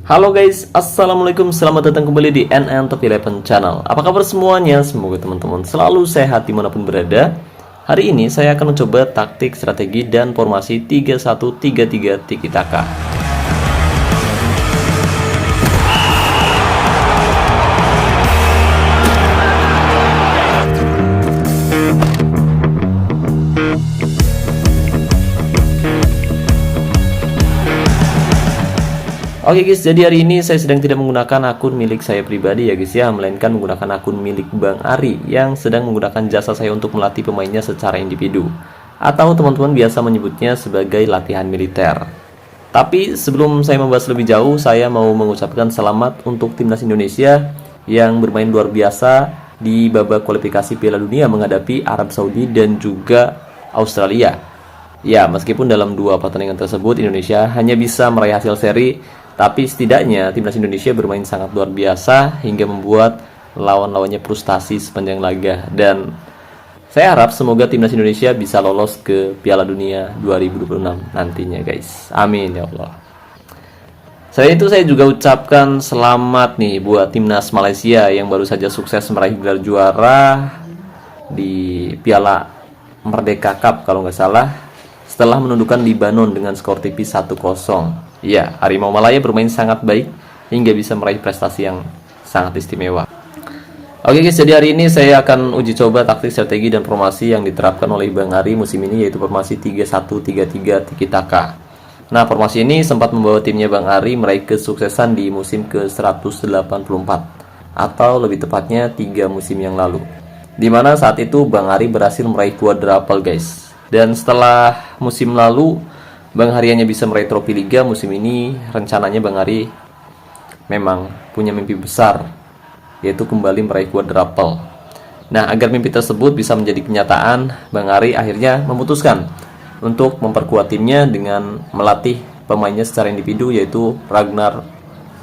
Halo guys, assalamualaikum, selamat datang kembali di NN Top 11 Channel. Apa kabar semuanya? Semoga teman-teman selalu sehat dimanapun berada. Hari ini saya akan mencoba taktik, strategi, dan formasi 3-1-3-3 Tiki Taka. Oke guys, jadi hari ini saya sedang tidak menggunakan akun milik saya pribadi ya guys ya, melainkan menggunakan akun milik Bang Ari yang sedang menggunakan jasa saya untuk melatih pemainnya secara individu, atau teman-teman biasa menyebutnya sebagai latihan militer. Tapi sebelum saya membahas lebih jauh, saya mau mengucapkan selamat untuk timnas Indonesia yang bermain luar biasa di babak kualifikasi Piala Dunia menghadapi Arab Saudi dan juga Australia. Ya, meskipun dalam dua pertandingan tersebut Indonesia hanya bisa meraih hasil seri, tapi setidaknya timnas Indonesia bermain sangat luar biasa hingga membuat lawan-lawannya frustasi sepanjang laga. Dan saya harap semoga timnas Indonesia bisa lolos ke Piala Dunia 2026 nantinya guys. Amin ya Allah. Selain itu saya juga ucapkan selamat nih buat timnas Malaysia yang baru saja sukses meraih gelar juara di Piala Merdeka Cup kalau nggak salah, setelah menundukkan Lebanon dengan skor tipis 1-0. Ya, Harimau Malaya bermain sangat baik hingga bisa meraih prestasi yang sangat istimewa. Oke guys, jadi hari ini saya akan uji coba taktik, strategi, dan formasi yang diterapkan oleh Bang Ari musim ini, yaitu formasi 3-1-3-3 Tiki Taka. Nah, formasi ini sempat membawa timnya Bang Ari meraih kesuksesan di musim ke-184, atau lebih tepatnya 3 musim yang lalu, dimana saat itu Bang Ari berhasil meraih quadruple guys. Dan setelah musim lalu Bang Ari hanya bisa meraih trofi Liga, musim ini rencananya Bang Ari memang punya mimpi besar, yaitu kembali meraih quadruple. Nah, agar mimpi tersebut bisa menjadi kenyataan, Bang Ari akhirnya memutuskan untuk memperkuat timnya dengan melatih pemainnya secara individu, yaitu Ragnar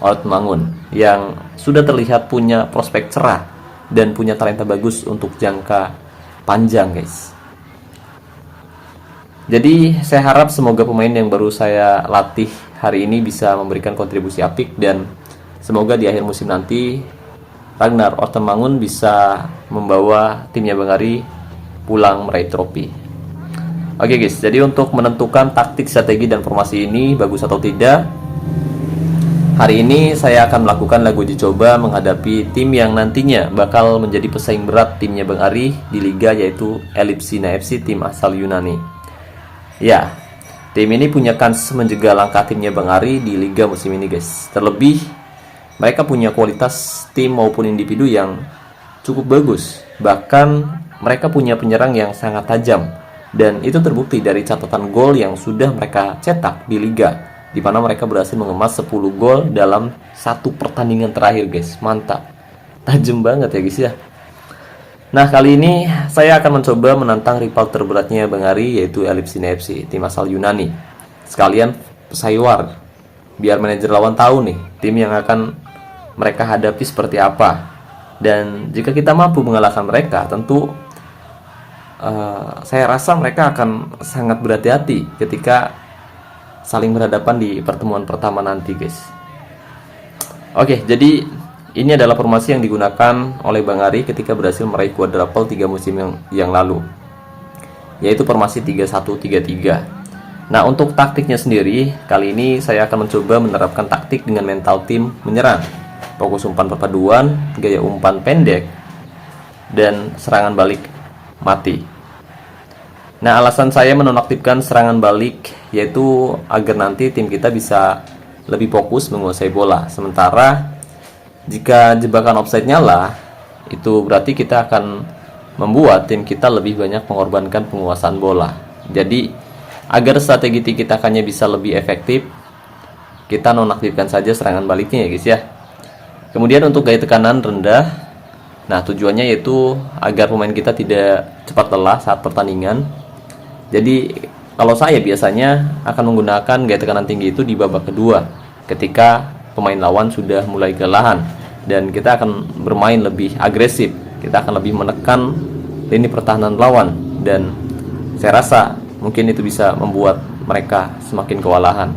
Ortmangun yang sudah terlihat punya prospek cerah dan punya talenta bagus untuk jangka panjang guys. Jadi saya harap semoga pemain yang baru saya latih hari ini bisa memberikan kontribusi apik, dan semoga di akhir musim nanti Ragnar Ortmangun bisa membawa timnya Bang Ari pulang meraih trofi. Oke guys, jadi untuk menentukan taktik, strategi, dan formasi ini bagus atau tidak, hari ini saya akan melakukan lagu uji coba menghadapi tim yang nantinya bakal menjadi pesaing berat timnya Bang Ari di Liga, yaitu Elipsina FC, tim asal Yunani. Ya, tim ini punya kans menjaga langkah timnya Bang Ari di Liga musim ini guys. Terlebih mereka punya kualitas tim maupun individu yang cukup bagus. Bahkan mereka punya penyerang yang sangat tajam, dan itu terbukti dari catatan gol yang sudah mereka cetak di Liga, di mana mereka berhasil mengemas 10 gol dalam satu pertandingan terakhir guys. Mantap, tajam banget ya guys ya. Nah, kali ini saya akan mencoba menantang rival terberatnya Bang Ari, yaitu Elipsina FC, tim asal Yunani. Sekalian pesaing war, biar manajer lawan tahu nih tim yang akan mereka hadapi seperti apa. Dan jika kita mampu mengalahkan mereka, tentu saya rasa mereka akan sangat berhati-hati ketika saling berhadapan di pertemuan pertama nanti guys. Oke, jadi ini adalah formasi yang digunakan oleh Bang Ari ketika berhasil meraih quadruple 3 musim yang lalu, yaitu formasi 3-1-3-3. Nah, untuk taktiknya sendiri, kali ini saya akan mencoba menerapkan taktik dengan mental tim menyerang, fokus umpan perpaduan, gaya umpan pendek, dan serangan balik mati. Nah, alasan saya menonaktifkan serangan balik yaitu agar nanti tim kita bisa lebih fokus menguasai bola. Sementara jika jebakan offside nyala, itu berarti kita akan membuat tim kita lebih banyak mengorbankan penguasaan bola. Jadi agar strategi tiki takanya bisa lebih efektif, kita nonaktifkan saja serangan baliknya ya guys ya. Kemudian untuk gaya tekanan rendah, nah tujuannya yaitu agar pemain kita tidak cepat lelah saat pertandingan. Jadi kalau saya biasanya akan menggunakan gaya tekanan tinggi itu di babak kedua, ketika pemain lawan sudah mulai kelelahan, dan kita akan bermain lebih agresif, kita akan lebih menekan lini pertahanan lawan, dan saya rasa mungkin itu bisa membuat mereka semakin kewalahan.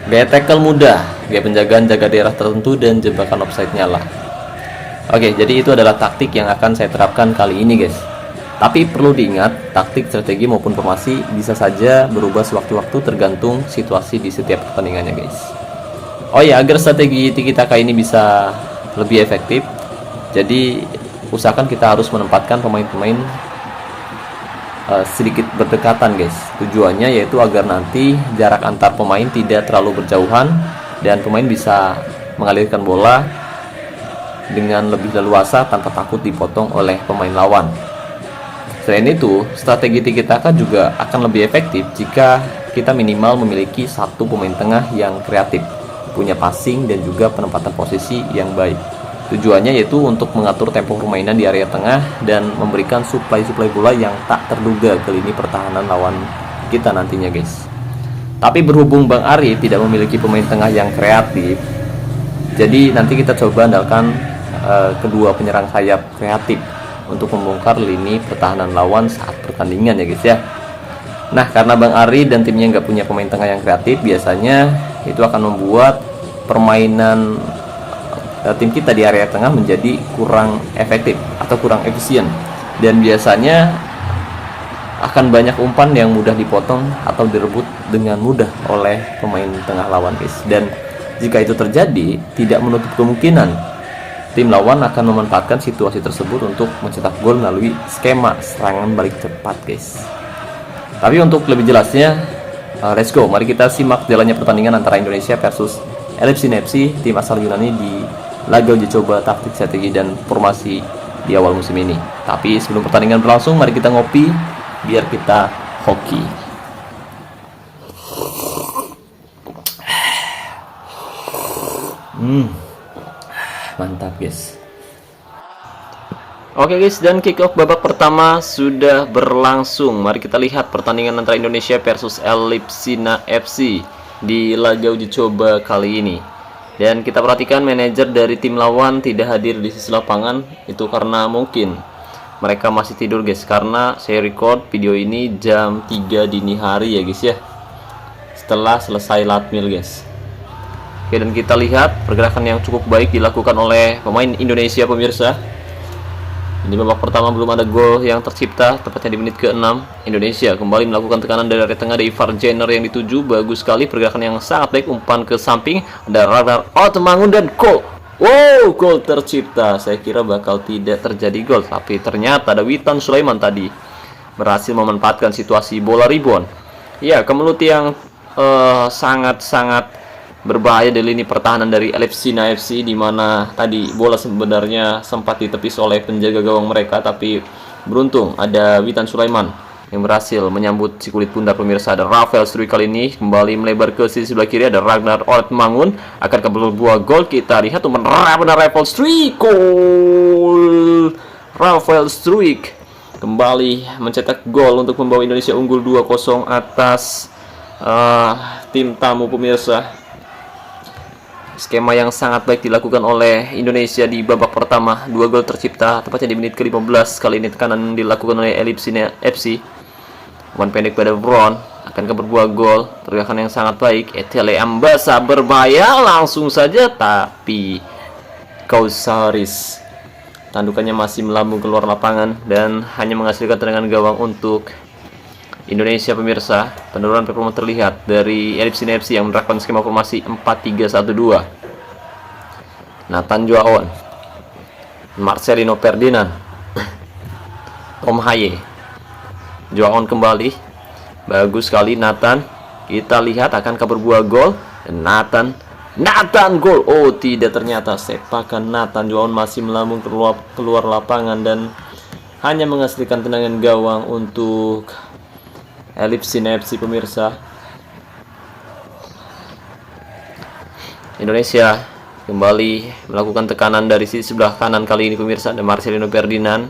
Gaya tackle mudah, gaya penjagaan jaga daerah tertentu, dan jebakan offside nyala. Oke, jadi itu adalah taktik yang akan saya terapkan kali ini guys. Tapi perlu diingat, taktik, strategi maupun formasi bisa saja berubah sewaktu-waktu tergantung situasi di setiap pertandingannya guys. Oh ya, agar strategi tiki taka ini bisa lebih efektif, jadi usahakan kita harus menempatkan pemain-pemain sedikit berdekatan guys. Tujuannya yaitu agar nanti jarak antar pemain tidak terlalu berjauhan dan pemain bisa mengalirkan bola dengan lebih leluasa tanpa takut dipotong oleh pemain lawan. Selain itu, strategi tiki taka juga akan lebih efektif jika kita minimal memiliki satu pemain tengah yang kreatif, punya passing dan juga penempatan posisi yang baik. Tujuannya yaitu untuk mengatur tempo permainan di area tengah dan memberikan suplai bola yang tak terduga ke lini pertahanan lawan kita nantinya guys. Tapi berhubung Bang Ari tidak memiliki pemain tengah yang kreatif, jadi nanti kita coba andalkan kedua penyerang sayap kreatif untuk membongkar lini pertahanan lawan saat pertandingan ya guys ya. Nah, karena Bang Ari dan timnya nggak punya pemain tengah yang kreatif, biasanya itu akan membuat permainan tim kita di area tengah menjadi kurang efektif atau kurang efisien, dan biasanya akan banyak umpan yang mudah dipotong atau direbut dengan mudah oleh pemain tengah lawan guys. Dan jika itu terjadi, tidak menutup kemungkinan tim lawan akan memanfaatkan situasi tersebut untuk mencetak gol melalui skema serangan balik cepat guys. Tapi untuk lebih jelasnya, let's go, mari kita simak jalannya pertandingan antara Indonesia versus Elipsina FC, tim asal Yunani di laga uji coba taktik, strategi, dan formasi di awal musim ini. Tapi sebelum pertandingan berlangsung, mari kita ngopi biar kita hoki. Mantap guys. Oke guys, dan kick off babak pertama sudah berlangsung. Mari kita lihat pertandingan antara Indonesia versus Elipsina FC di laga uji coba kali ini. Dan kita perhatikan manajer dari tim lawan tidak hadir di sisi lapangan. Itu karena mungkin mereka masih tidur guys, karena saya record video ini jam 3 dini hari ya guys ya, setelah selesai latmil guys. Oke, dan kita lihat pergerakan yang cukup baik dilakukan oleh pemain Indonesia pemirsa. Di babak pertama belum ada gol yang tercipta, tepatnya di menit ke-6. Indonesia kembali melakukan tekanan dari area tengah dari Farjaner yang dituju. Bagus sekali, pergerakan yang sangat baik, umpan ke samping, ada Ragnar Ortemangun dan gol. Wow, gol tercipta. Saya kira bakal tidak terjadi gol, tapi ternyata ada Witan Sulaiman tadi berhasil memanfaatkan situasi bola rebound. Ya, kemelut yang sangat-sangat berbahaya di lini pertahanan dari Elipsina FC, di mana tadi bola sebenarnya sempat ditepis oleh penjaga gawang mereka, tapi beruntung ada Witan Sulaiman yang berhasil menyambut si kulit bundar pemirsa. Ada Rafael Struik kali ini kembali melebar ke sisi sebelah kiri, ada Ragnar Ortemangun akan ke berbuah gol. Kita lihat umpan Rafael Struik, gol. Rafael Struik kembali mencetak gol untuk membawa Indonesia unggul 2-0 atas tim tamu pemirsa. Skema yang sangat baik dilakukan oleh Indonesia di babak pertama. 2 gol tercipta tepatnya di menit ke-15. Kali ini tekanan dilakukan oleh Elipsina FC. Umpan pendek pada Brown akan ke berbuah gol. Pergerakan yang sangat baik. Etele Ambasa berbahaya langsung saja, tapi Kausaris tandukannya masih melambung keluar lapangan dan hanya menghasilkan tendangan gawang untuk Indonesia pemirsa. Penurunan performa terlihat dari Elipsina FC yang menerapkan skema formasi 4-3-1-2. Nathan Joaon, Marcelino Ferdinand, Tom Haye. Joaon kembali, bagus sekali Nathan. Kita lihat akan berbuah gol. Nathan gol. Oh tidak, ternyata sepakan Nathan Joaon masih melambung keluar lapangan dan hanya menghasilkan tendangan gawang untuk Elipsina FC pemirsa. Indonesia kembali melakukan tekanan dari sisi sebelah kanan kali ini pemirsa. Ada Marcelino Ferdinand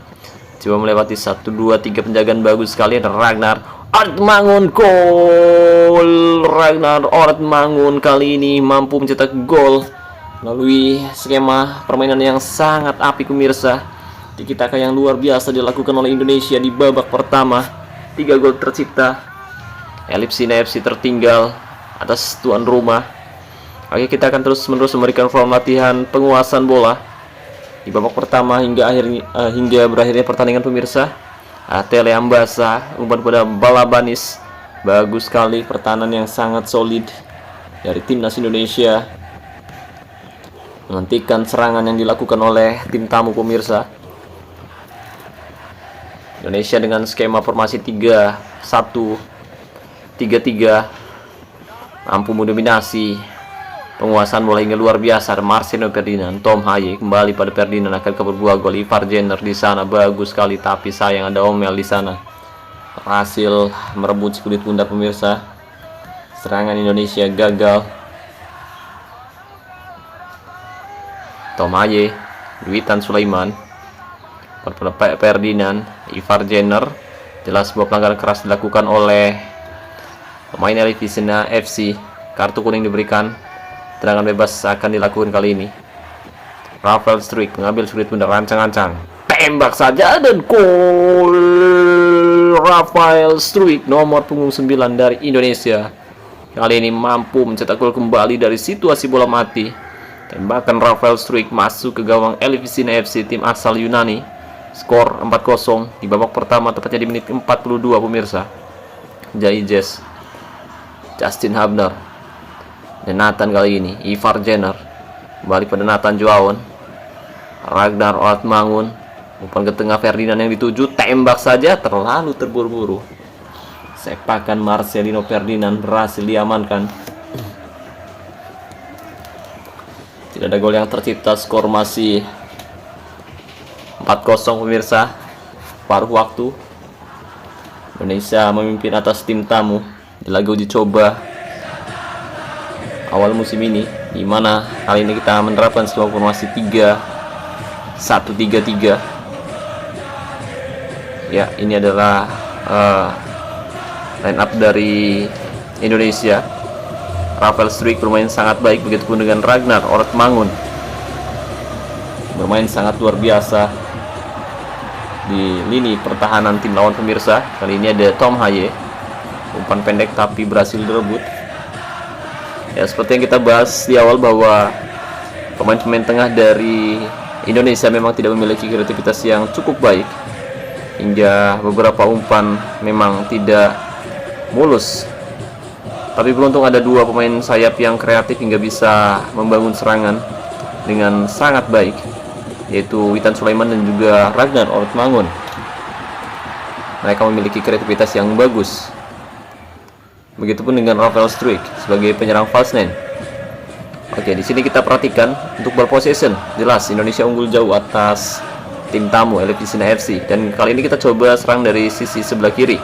coba melewati 1, 2, 3 penjagaan bagus sekali. Ada Ragnar Ortemangun, gol. Ragnar Ortemangun kali ini mampu mencetak gol melalui skema permainan yang sangat apik pemirsa. Tiki taka yang luar biasa dilakukan oleh Indonesia di babak pertama. 3 gol tercipta. Elipsina FC tertinggal atas tuan rumah Oke, kita akan terus-menerus memberikan form latihan penguasaan bola di babak pertama hingga berakhirnya pertandingan pemirsa. Atele Ambasa, umpan pada Balabanis. Bagus sekali, pertahanan yang sangat solid dari timnas Indonesia menghentikan serangan yang dilakukan oleh tim tamu pemirsa. Indonesia dengan skema formasi 3-1-3-3 mampu mendominasi penguasaan bola hingga luar biasa. Marcelo Ferdinand, Tom Haye kembali pada Ferdinand, akan berbuah gol. Ivar Jenner di sana bagus sekali, tapi sayang ada Omel di sana. Berhasil merebut kulit bundar pemirsa. Serangan Indonesia gagal. Tom Haye, Witan Sulaiman, pada Ferdinand, Ivar Jenner. Jelas sebuah pelanggaran keras dilakukan oleh pemain Elefsina FC. Kartu kuning diberikan. Tendangan bebas akan dilakukan kali ini. Rafael Struijk mengambil kulit bundar, rancang-rancang, tembak saja dan gol. Rafael Struijk, nomor punggung 9 dari Indonesia, kali ini mampu mencetak gol kembali dari situasi bola mati. Tembakan Rafael Struijk masuk ke gawang Elefsina FC, tim asal Yunani. Skor 4-0 di babak pertama, tepatnya di menit 42 pemirsa. Jaijes, Justin Hubner, dan Nathan kali ini. Ivar Jenner kembali pada Nathan Joaon. Ragnar Ortmangun, umpan ke tengah Ferdinand yang dituju, tembak saja, terlalu terburu-buru. Sepakan Marcelino Ferdinand berhasil diamankan. Tidak ada gol yang tercipta, skor masih 4-0 pemirsa. Paruh waktu, Indonesia memimpin atas tim tamu di laga uji coba awal musim ini, di mana kali ini kita menerapkan sebuah formasi 3-1-3-3. Ya, ini adalah line up dari Indonesia. Rafael Struijk bermain sangat baik, begitupun dengan Ragnar Ortmangun, bermain sangat luar biasa di lini pertahanan tim lawan pemirsa. Kali ini ada Tom Haye, umpan pendek tapi berhasil direbut. Ya, seperti yang kita bahas di awal bahwa pemain-pemain tengah dari Indonesia memang tidak memiliki kreativitas yang cukup baik, hingga beberapa umpan memang tidak mulus. Tapi beruntung ada dua pemain sayap yang kreatif hingga bisa membangun serangan dengan sangat baik, yaitu Witan Sulaiman dan juga Ragnar Ortmangun. Mereka memiliki kreativitas yang bagus. Begitupun dengan Rafael Struijk sebagai penyerang false nine. Oke, di sini kita perhatikan untuk ball possession, jelas Indonesia unggul jauh atas tim tamu Elefsina FC. Dan kali ini kita coba serang dari sisi sebelah kiri.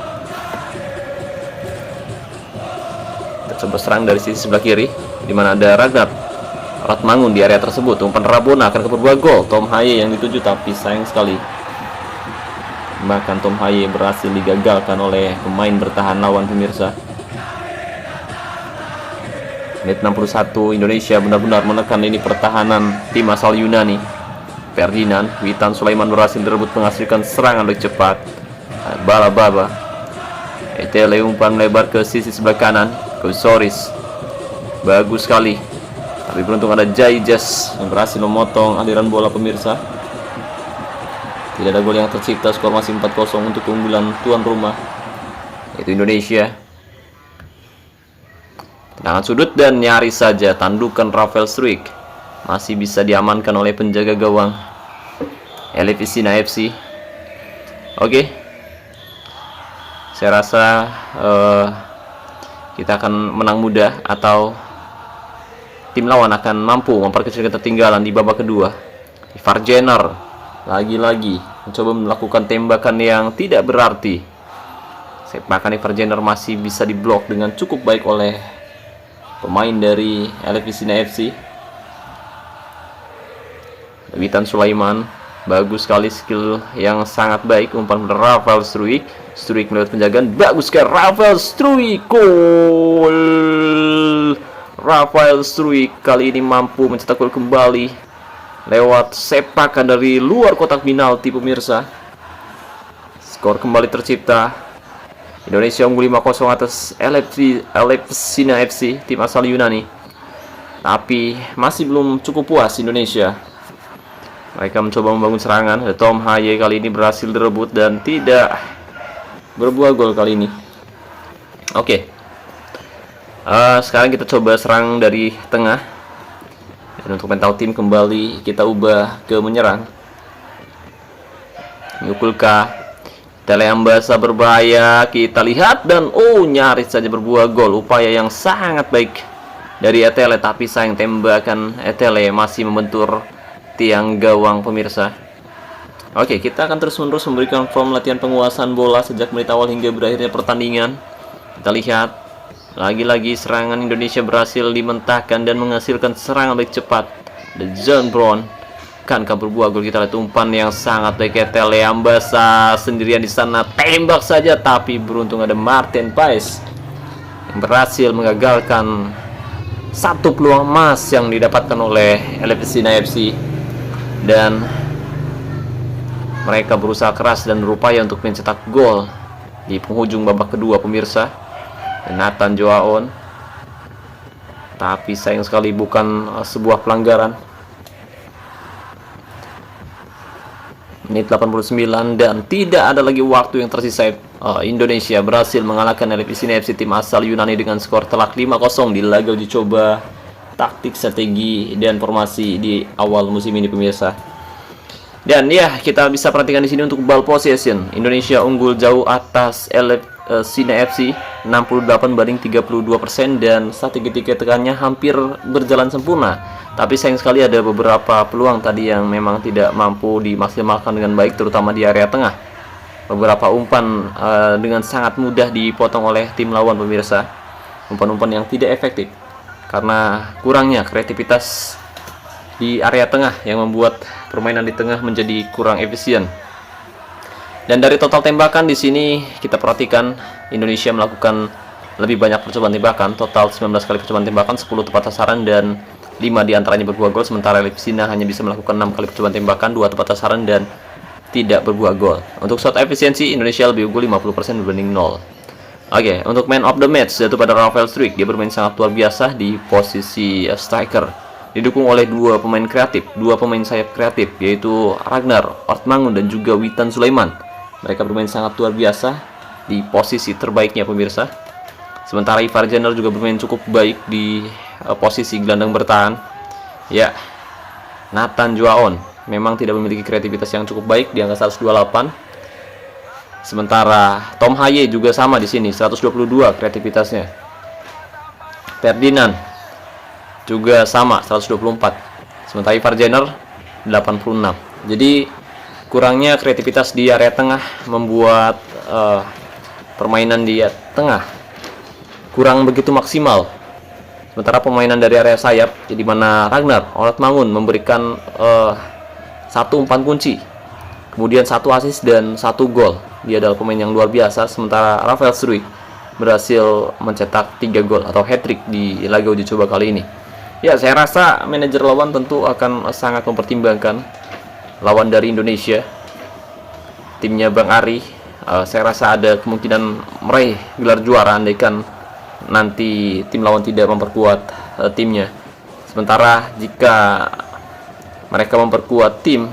Kita coba serang dari sisi sebelah kiri, di mana ada Ragnar Ortmangun di area tersebut. Umpan Rabona akan berbuah gol. Tom Haye yang dituju, tapi sayang sekali, bahkan Tom Haye berhasil digagalkan oleh pemain bertahan lawan pemirsa. Menit 61, Indonesia benar-benar menekan lini pertahanan tim asal Yunani. Ferdinand, Witan Sulaiman berhasil direbut, menghasilkan serangan lebih cepat. Balababa, Etele umpan melebar ke sisi sebelah kanan. Kosoris, bagus sekali, tapi beruntung ada Jaijes yang berhasil memotong aliran bola pemirsa. Tidak ada gol yang tercipta, skor masih 4-0 untuk keunggulan tuan rumah, yaitu Indonesia. Tendangan sudut dan nyaris saja tandukan Rafael Struijk masih bisa diamankan oleh penjaga gawang Elefsina FC. Oke, saya rasa kita akan menang mudah, atau tim lawan akan mampu memperkecil ketertinggalan di babak kedua. Ivar Jenner lagi-lagi mencoba melakukan tembakan yang tidak berarti. Sepakan Ivar Jenner masih bisa diblok dengan cukup baik oleh pemain dari Elefsina FC. Witan Sulaiman, bagus sekali, skill yang sangat baik. Umpan Rafael Struijk, Struijk melewat penjagaan, bagus sekali Rafael Struijk, gol. Rafael Struijk kali ini mampu mencetak gol kembali lewat sepakan dari luar kotak penalti pemirsa. Skor kembali tercipta. Indonesia unggul 5-0 atas Elefsina FC, tim asal Yunani. Tapi masih belum cukup puas Indonesia. Mereka mencoba membangun serangan. Tom Haye kali ini berhasil direbut dan tidak berbuah gol kali ini. Oke. Sekarang kita coba serang dari tengah. Dan untuk mental tim kembali kita ubah ke menyerang. Yukulka, Teleambasa berbahaya, kita lihat dan nyaris saja berbuah gol. Upaya yang sangat baik dari Etele, tapi sayang tembakan Etele masih membentur tiang gawang pemirsa. Oke, kita akan terus-menerus memberikan form latihan penguasaan bola sejak menit awal hingga berakhirnya pertandingan. Kita lihat lagi-lagi serangan Indonesia berhasil dimentahkan dan menghasilkan serangan baik cepat. The John Brown kan berbuah gol. Kita lihat umpan yang sangat baik Teleambasa sendirian di sana, tembak saja, tapi beruntung ada Martin Paes yang berhasil mengagalkan satu peluang emas yang didapatkan oleh Elefsina FC. Dan mereka berusaha keras dan berupaya untuk mencetak gol di penghujung babak kedua pemirsa. Nathan Joaon, tapi sayang sekali bukan sebuah pelanggaran. Menit 89 dan tidak ada lagi waktu yang tersisa. Indonesia berhasil mengalahkan Elefsina FC, tim asal Yunani, dengan skor telak 5-0 di laga uji coba taktik, strategi, dan formasi di awal musim ini pemirsa. Dan ya, kita bisa perhatikan di sini untuk ball possession, Indonesia unggul jauh atas Elefsina FC 68-32%, dan strategi tekannya hampir berjalan sempurna. Tapi sayang sekali ada beberapa peluang tadi yang memang tidak mampu dimaksimalkan dengan baik, terutama di area tengah. Beberapa umpan dengan sangat mudah dipotong oleh tim lawan pemirsa. Umpan-umpan yang tidak efektif karena kurangnya kreativitas di area tengah yang membuat permainan di tengah menjadi kurang efisien. Dan dari total tembakan di sini kita perhatikan Indonesia melakukan lebih banyak percobaan tembakan, total 19 kali percobaan tembakan, 10 tepat sasaran dan 5 diantaranya berbuah gol, sementara Elefsina hanya bisa melakukan 6 kali percobaan tembakan, 2 tepat sasaran dan tidak berbuah gol. Untuk shot efisiensi Indonesia lebih unggul 50% berbanding 0. Oke, untuk man of the match yaitu pada Rafael Struijk. Dia bermain sangat luar biasa di posisi striker, didukung oleh dua pemain kreatif, dua pemain sayap kreatif, yaitu Ragnar Ortmangun dan juga Witan Sulaiman. Mereka bermain sangat luar biasa di posisi terbaiknya pemirsa. Sementara Ivar Jenner juga bermain cukup baik di posisi gelandang bertahan. Ya, Nathan Joaon memang tidak memiliki kreativitas yang cukup baik di angka 128. Sementara Tom Haye juga sama di sini, 122 kreativitasnya. Ferdinand juga sama, 124. Sementara Ivar Jenner 86. Jadi kurangnya kreativitas di area tengah membuat permainan di tengah kurang begitu maksimal. Sementara pemainan dari area sayap, di mana Ragnar Ortmangun memberikan satu umpan kunci, kemudian satu assist dan satu gol. Dia adalah pemain yang luar biasa. Sementara Rafael Struijk berhasil mencetak 3 gol atau hat-trick di laga uji coba kali ini. Ya, saya rasa manajer lawan tentu akan sangat mempertimbangkan lawan dari Indonesia, timnya Bang Ari. Saya rasa ada kemungkinan meraih gelar juara andaikan nanti tim lawan tidak memperkuat timnya. Sementara jika mereka memperkuat tim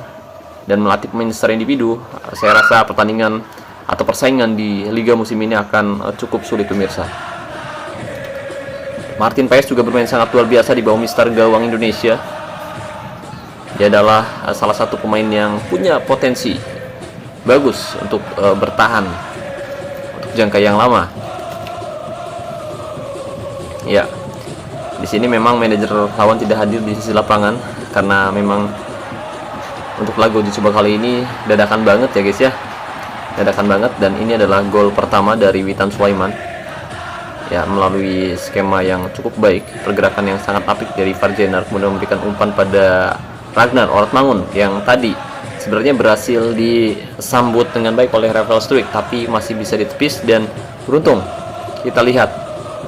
dan melatih pemain secara individu, saya rasa pertandingan atau persaingan di Liga musim ini akan cukup sulit pemirsa. Martin Paes juga bermain sangat luar biasa di bawah mister gawang Indonesia. Dia adalah salah satu pemain yang punya potensi bagus untuk bertahan untuk jangka yang lama. Ya, di sini memang manajer lawan tidak hadir di sisi lapangan karena memang untuk laga uji coba kali ini dadakan banget ya guys ya, dadakan banget. Dan ini adalah gol pertama dari Witan Sulaiman ya, melalui skema yang cukup baik, pergerakan yang sangat apik dari Ivar Jenner, kemudian memberikan umpan pada Ragnar Ortmangun yang tadi sebenarnya berhasil disambut dengan baik oleh Rafael Struijk, tapi masih bisa ditepis. Dan beruntung kita lihat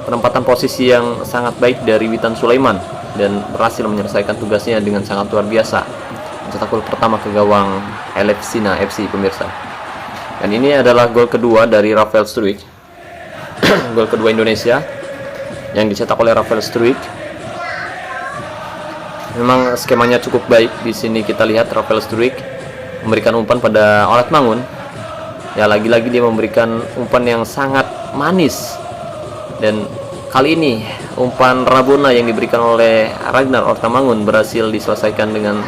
penempatan posisi yang sangat baik dari Witan Sulaiman dan berhasil menyelesaikan tugasnya dengan sangat luar biasa, mencetak gol pertama ke gawang Elefsina FC pemirsa. Dan ini adalah gol kedua dari Rafael Struijk, gol kedua Indonesia yang dicetak oleh Rafael Struijk. Memang skemanya cukup baik. Di sini kita lihat Rafael Struijk memberikan umpan pada Olet Mangun. Ya, lagi-lagi dia memberikan umpan yang sangat manis. Dan kali ini umpan Rabona yang diberikan oleh Ragnar Ortamangun berhasil diselesaikan dengan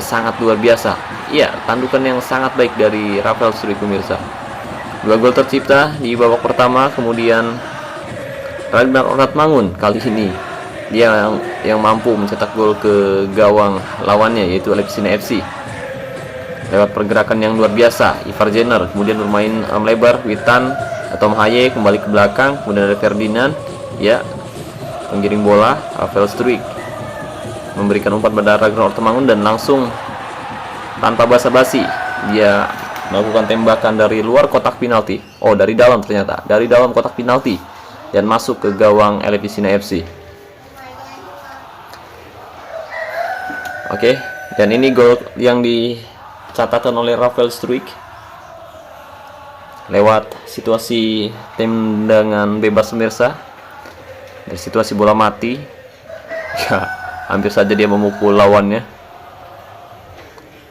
sangat luar biasa. Iya, tandukan yang sangat baik dari Rafael Struijk pemirsa. 2 gol tercipta di babak pertama, kemudian Ragnar Ortamangun kali ini dia yang mampu mencetak gol ke gawang lawannya, yaitu Leipzig FC lewat pergerakan yang luar biasa. Ivar Jenner kemudian bermain melebar, Witan atau Haye kembali ke belakang, kemudian ada Ferdinand, ya, penggiring bola. Rafael Struijk memberikan umpan pada Ragnar Ortamangun dan langsung tanpa basa-basi dia melakukan tembakan dari luar kotak penalti. Oh, dari dalam, ternyata dari dalam kotak penalti dan masuk ke gawang Leipzig FC. Oke, dan ini gol yang dicatatkan oleh Rafael Struijk lewat situasi tendangan bebas pemirsa. Dari situasi bola mati, ya, hampir saja dia memukul lawannya.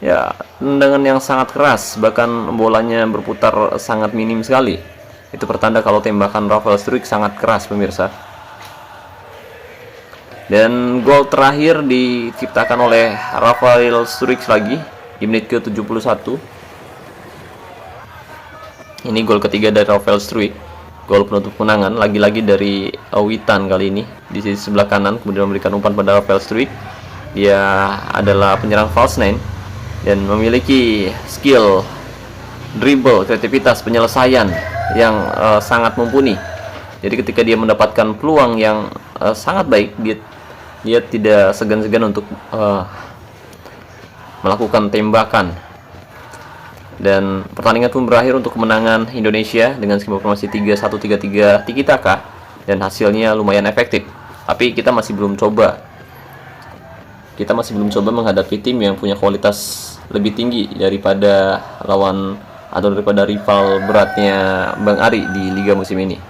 Ya, tendangan yang sangat keras, bahkan bolanya berputar sangat minim sekali. Itu pertanda kalau tembakan Rafael Struijk sangat keras pemirsa. Dan gol terakhir diciptakan oleh Rafael Struijk lagi di menit ke-71. Ini gol ketiga dari Rafael Struijk, gol penutup kemenangan lagi-lagi dari Witan kali ini di sisi sebelah kanan, kemudian memberikan umpan pada Rafael Struijk. Dia adalah penyerang false nine dan memiliki skill dribble, kreativitas, penyelesaian yang sangat mumpuni. Jadi ketika dia mendapatkan peluang yang sangat baik, dia tidak segan-segan untuk melakukan tembakan. Dan pertandingan pun berakhir untuk kemenangan Indonesia dengan skema formasi 3-1-3-3 tiki taka, dan hasilnya lumayan efektif. Tapi kita masih belum coba menghadapi tim yang punya kualitas lebih tinggi daripada lawan atau daripada rival beratnya Bang Ari di Liga musim ini.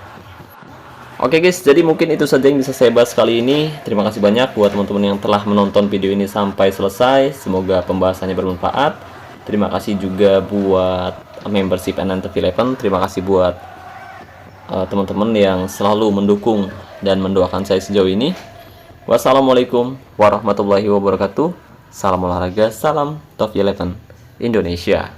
Oke guys, jadi mungkin itu saja yang bisa saya bahas kali ini. Terima kasih banyak buat teman-teman yang telah menonton video ini sampai selesai. Semoga pembahasannya bermanfaat. Terima kasih juga buat membership NNTV11. Terima kasih buat teman-teman yang selalu mendukung dan mendoakan saya sejauh ini. Wassalamualaikum warahmatullahi wabarakatuh. Salam olahraga, salam Top 11 Indonesia.